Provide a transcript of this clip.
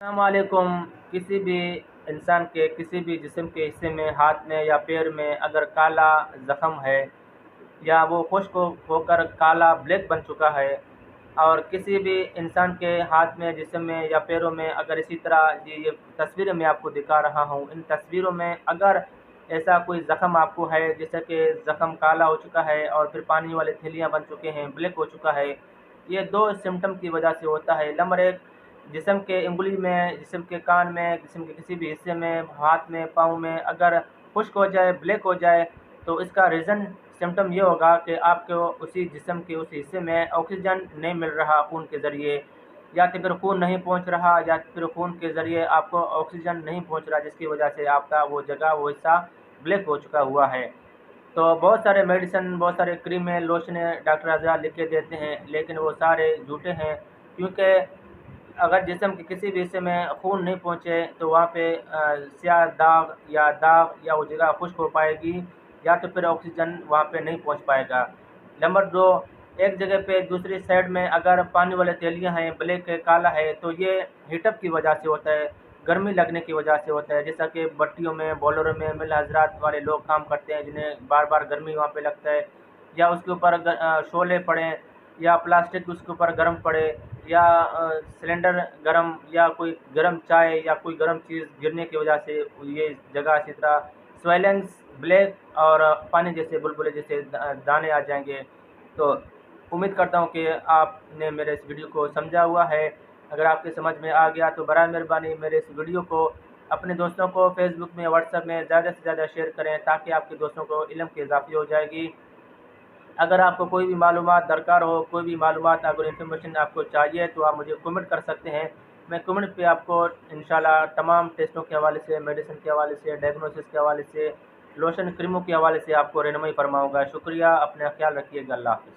अस्सलामुअलैकुम। किसी भी इंसान के किसी भी जिस्म के हिस्से में, हाथ में या पैर में अगर काला ज़ख़म है या वो खुश्क होकर काला ब्लैक बन चुका है, और किसी भी इंसान के हाथ में, जिस्म में या पैरों में अगर इसी तरह ये तस्वीरें मैं आपको दिखा रहा हूँ, इन तस्वीरों में अगर ऐसा कोई ज़ख़म आपको है, जैसे कि ज़ख़म काला हो चुका है और फिर पानी वाले थैलियाँ बन चुके हैं, ब्लैक हो चुका है, ये दो सिम्टम की वजह से होता है। नंबर एक, जिस्म के उंगली में, जिस्म के कान में, जिस्म के किसी भी हिस्से में, हाथ में, पाँव में अगर खुश्क हो जाए, ब्लैक हो जाए, तो इसका रीज़न सिम्टम ये होगा कि आपको उसी जिस्म के उस हिस्से में ऑक्सीजन नहीं मिल रहा खून के ज़रिए, या तो फिर खून नहीं पहुंच रहा, या फिर खून के ज़रिए आपको ऑक्सीजन नहीं पहुंच रहा, जिसकी वजह से आपका वो जगह, वो हिस्सा ब्लैक हो चुका हुआ है। तो बहुत सारे मेडिसिन, बहुत सारे क्रीमें, लोशनें डॉक्टर आज़ाद लिख के देते हैं, लेकिन वो सारे झूठे हैं, क्योंकि अगर जिस्म के किसी भी हिस्से में खून नहीं पहुँचे तो वहाँ पे स्याह दाग या वो जगह खुश्क हो पाएगी, या तो फिर ऑक्सीजन वहाँ पे नहीं पहुँच पाएगा। नंबर 2, एक जगह पे दूसरी साइड में अगर पानी वाले तेलियाँ हैं, ब्लैक है, काला है, तो ये हीटअप की वजह से होता है, गर्मी लगने की वजह से होता है। जैसा कि भट्टियों में, बॉयलरों में मिल हज़रात वाले लोग काम करते हैं, जिन्हें बार-बार गर्मी वहाँ पे लगता है, या उसके ऊपर शोले पड़ें, या प्लास्टिक उसके ऊपर गर्म पड़े, या सिलेंडर गरम, या कोई गरम चाय या कोई गरम चीज़ गिरने की वजह से ये जगह इसी तरह स्वेलिंग्स, ब्लैक और पानी जैसे बुलबुले जैसे दाने आ जाएंगे। तो उम्मीद करता हूँ कि आपने मेरे इस वीडियो को समझा हुआ है। अगर आपके समझ में आ गया तो बराए मेहरबानी मेरे इस वीडियो को अपने दोस्तों को फेसबुक में, व्हाट्सएप में ज़्यादा से ज़्यादा शेयर करें, ताकि आपके दोस्तों को इल्म की इजाफ़ी हो जाएगी। अगर आपको कोई भी मालूमात दरकार हो, कोई भी मालूमात, अगर इन्फॉर्मेशन आपको चाहिए, तो आप मुझे कमेंट कर सकते हैं। मैं कमेंट पे आपको इंशाल्लाह तमाम टेस्टों के हवाले से, मेडिसिन के हवाले से, डायग्नोसिस के हवाले से, लोशन क्रीमों के हवाले से आपको रहनुमाई फरमाऊँगा। शुक्रिया, अपना ख्याल रखिएगा। अल्लाह हाफ़िज़।